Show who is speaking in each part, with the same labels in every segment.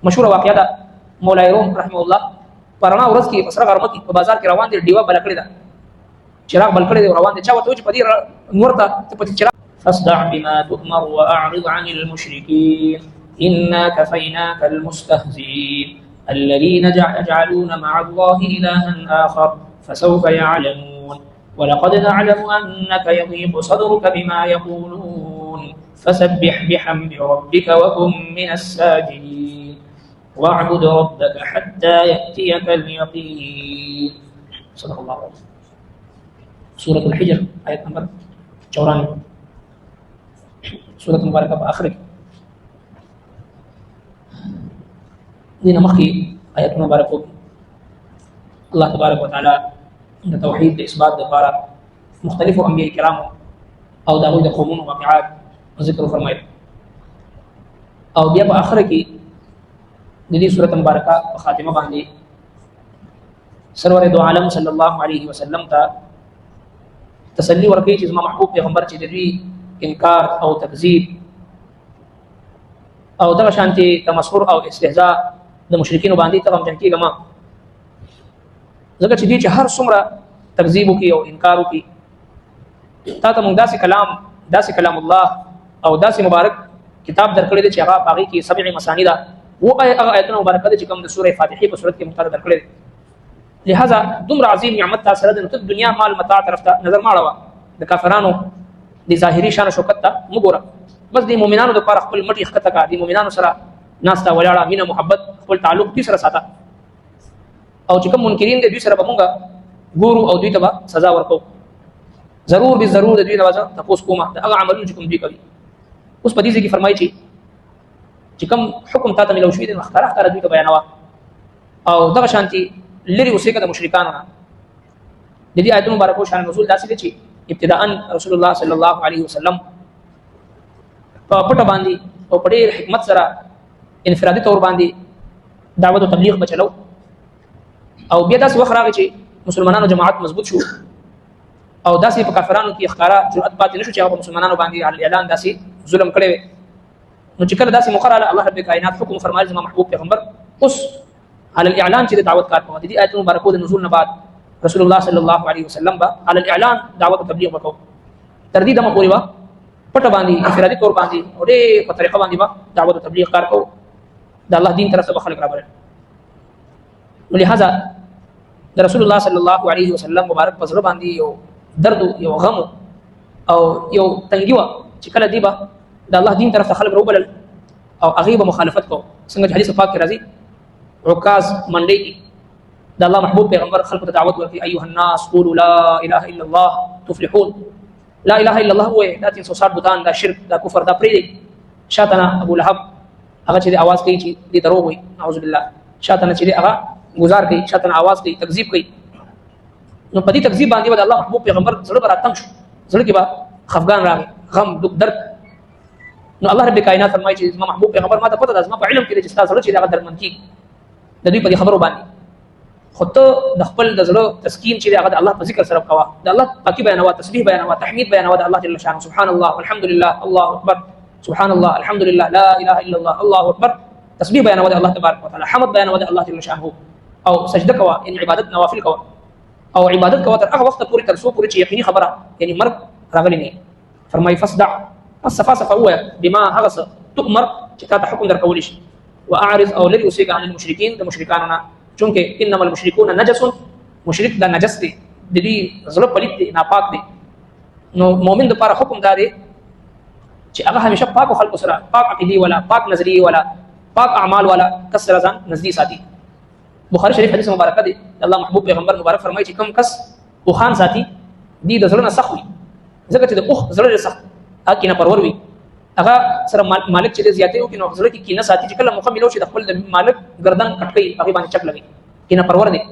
Speaker 1: مشهور واقعه ده مولا روم رحمه الله پرانا ورځ کې پسره غرمه کې په بازار کې روان دي ډیوه بل کړی ده چراغ بل کړی دی روان دي چا وته چې په دې نور ته په چراغ فاصدع بما تؤمر واعرض عن المشركين انا كفيناك المستهزئين الذين يجعلون مع الله إلها آخر فسوف يعلمون ولقد نعلم أنك يضيق صدرك بما يقولون فسبح بحمد ربك وكن من الساجدين واعبد ربك حتى يأتيك اليقين صدق الله العظيم. سورة الحجر آية نمبر 94 سورة مباركة بآخره دينا مخي آيات مباركة الله تبارك وتعالى د توحید د اثبات لپاره مختلفو انبیاء کرامو او داوود د قومونو واقعات ذکر فرمایي او بیا په اخر کې د دې سورۃ مبارکه په خاتمه باندې سرور دو عالم صلی الله علیه وسلم ته تسلی ورکړي چې زما محبوب پیغمبر چې د دوی انکار او تکذیب او دغه شانتي تمسخر او استهزاء د مشرکین باندې ته هم جنکی ګما ځکه چې دې چې هر څومره تکذیب وکي او انکار وکي تا ته موږ داسې کلام الله او داسې مبارک کتاب درکړی دی چې هغه باغی کې 7 مسانی ده و هغه آیتونه مبارکه دي چې کوم د سوره فاتحه په صورت کې مقرر درکړی لہذا دومره عظیم نعمت تاسو سره د دنیا مال متاع طرف ته نظر ماړه د کافرانو د ظاهري شان شوکت ته وګوره بس د مؤمنانو لپاره خپل مټي خطه کا د مؤمنانو سره ناستا ولاړه مینه محبت خپل تعلق دې سره ساته او چې کوم منکرین دي دوی سره به مونږه ګورو او دوی ته به سزا ورکو ضرور به ضرور د دوی نوازه تاسو کومه هغه عملونه چې کوم دوی کوي اوس په دې ځکه فرمایي چې کوم حکم تاسو ملو شوی د مختلف کار دوی ته بیانوا او دغه شانتي لري اوسېګه د مشرکانو نه د دې آیت مبارکو شان نزول داسې دي چې ابتداء رسول الله صلی الله علیه وسلم په پټه باندې او په ډېر حکمت سره انفرادي تور باندې دعوت او تبلیغ بچلو او بیا داسې وخت راغی چې مسلمانانو جماعت مضبوط شو او داسې په کافرانو کې ښکارا جرأت پاتې نشو چې هغه مسلمانانو باندې علي اعلان داسې ظلم کړی نو چې کله داسې مقرره الله رب کائنات حکم فرمایي زما محبوب پیغمبر اوس على الاعلان چې دعوت کار کوي د دې آیت مبارکو د نزول نه بعد رسول الله صلی الله علیه وسلم با على الاعلان دعوت او تبلیغ وکاو تر دې دمه پورې وا پټه باندې انفرادي تور باندې او دې په طریقه باندې با دعوت او تبلیغ کار کوو د الله دین طرف ته خلک راوړل ولهذا رسول الله صلی الله علیه وسلم مبارک پزړه باندې یو درد یو غم او یو تنګیوه چې کله دی با د الله دین طرف ته خلک راوبلل او هغه مخالفت کو څنګه حدیث پاک کې راځي عکاظ منډي د الله محبوب پیغمبر خلق ته دعوت ورکړي ايها الناس قولوا لا اله الا الله تفلحون لا اله الا الله هو دا 360 بوتان دا شرک دا کفر دا پرې شاتنا ابو لهب هغه چې आवाज کوي چې دې دروغ وي اعوذ بالله شاتنا چې هغه گزار کوي شاتنا आवाज کوي تکذیب کوي نو په دې تکذیب باندې د الله محبوب پیغمبر زړه براتم شو زړه کې با خفګان راغی غم دک درد نو الله رب کائنات فرمایي چې زما محبوب پیغمبر ما ته پته ده زما په علم کې چې تاسو چې هغه درمن کی د دې په خبرو باندې خو ته د خپل د زړه تسکین چې هغه د الله په ذکر سره کوه د الله پاکي بیانوا تسبیح بیانوا تحمید بیانوا د الله جل شانه سبحان الله والحمد لله الله اکبر سبحان الله الحمد لله لا اله الا الله الله اکبر تسبیح بیانوا د الله تبارک وتعالى حمد بیانوا د الله جل شانه او سجده کوه ان عبادت نوافل کوه او عبادت کوه تر هغه وخت پورې تر څو پورې چې یقیني خبره یعنی مرګ راغلی نه فرمای فصدع الصفا هو بما هغس تؤمر چې تا ته حکم درکول شي واعرض او لري اوسېګه عن المشرکین د مشرکانو چونکه انما المشركون نجس مشرک دا نجس دي د دې زړه پلیت دي ناپاک دي نو مؤمن لپاره حکم دا دی چې هغه همیشه پاک خلق سره پاک عقیده ولا پاک نظریه ولا پاک اعمال ولا کسر ځان نزدې ساتي بخاری شریف حدیث مبارکه دی الله محبوب پیغمبر مبارک فرمایي چې کم کس او خان ساتي دې د زړه نه سخوي ځکه چې د اوخ زړه سخت اکینه پرور وي هغه سره مالک چې زیاتې او کینو زړه کې کینه ساتي چې کله مخه ملو شي د خپل د مالک گردن کټکې هغه باندې چک لګي کینه پرور دی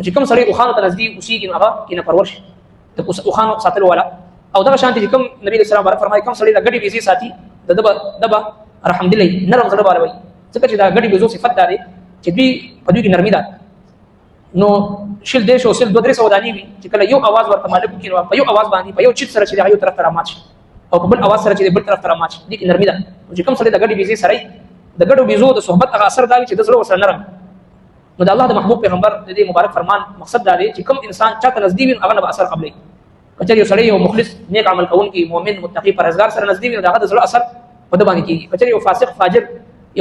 Speaker 1: چې کوم سړی او خان ته نزدې اوسېږي هغه کینه پرور شي د او خان ساتلو والا او دا شانتي چې کوم نبی رسول الله فرمایي کوم سړی د غړي بيزي ساتي دبا الحمدلله نرم زړه باندې وي ځکه چې دا غړي بيزو صفت ده چې دوی په دوی کې نرمي ده نو شل دیش او سل 2-3 سودانی وي چې کله یو आवाज ورته مالک کینو په یو आवाज باندې په یو چیت سره چې یو طرف ته رامات شي او په بل आवाज سره چې بل طرف ته رامات شي دي کې نرمي ده چې کوم سړی د غړي بيزي سره د ګډو بيزو د صحبت هغه اثر دا چې د زړه وسره نرم نو د الله د محبوب پیغمبر د دې مبارک فرمان مقصد دا دی چې کوم انسان چاته نزدې وي هغه به اثر قبلې کچې یو سړی یو مخلص نیک عمل کوونکی مؤمن متقی پرهیزګار سره نزدې وي دا د زړه اثر په د باندې کیږي کچې یو فاسق فاجر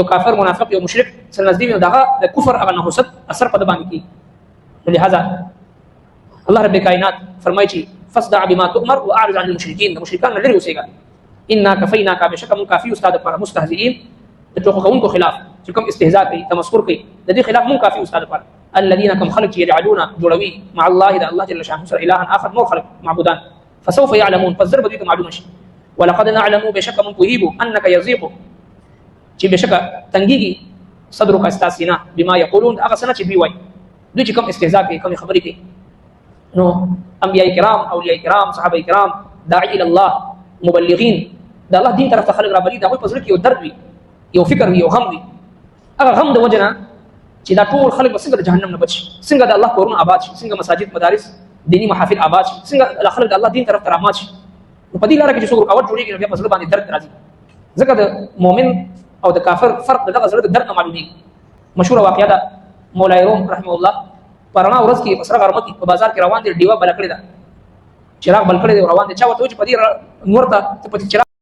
Speaker 1: یو کافر منافق یو مشرک سره نزدې وي دا د کفر هغه نحوست اثر په د باندې کیږي لہذا الله رب کائنات فرمایي چې فصدع بما تؤمر واعرض عن المشركين المشركان لري وسیګا انا كفيناك بشکم کافی استاد پر مستهزئين د ټوکونکو خلاف چې کوم استهزاء کوي تمسخر کوي د دې خلاف مون کافی استاد پر الذين كم خلق يجعلون جوړوي مع الله اذا الله جل شانه سر اله اخر نور خلق معبودان فسوف يعلمون فزر بديت معلوم شي ولقد نعلم بشك من تهيب انك يضيق چې بشک تنګيږي صدرك استاسینا بما يقولون هغه سنه چې بي وای دوی چې کوم استهزاء کوي کوم خبرې کوي نو انبیاء کرام اولیاء کرام صحابه کرام داعی الى الله مبلغین دا الله دین طرف ته خلق را بلی دا په ځل کې یو درد وي یو فکر وي یو غم وي هغه غم د وجنه چې دا ټول خلق څنګه د جهنم نه بچي څنګه د الله کورونه آباد شي څنګه مساجد مدارس دینی محافل آباد شي څنګه خلق د الله دین طرف ته رامات شي په دې لاره کې چې څوک رکاوټ جوړیږي نو بیا په ځل باندې درد راځي ځکه د مؤمن او د کافر فرق دغه ځل د درد نه معلومیږي مشهور واقعه ده مولای روم رحمه الله پرانا ورځ کې په سره غرمت په بازار کې روان دي ډیوا بل کړی دا چراغ بل کړی دی روان دي چا وته چې په دې نور ته په چراغ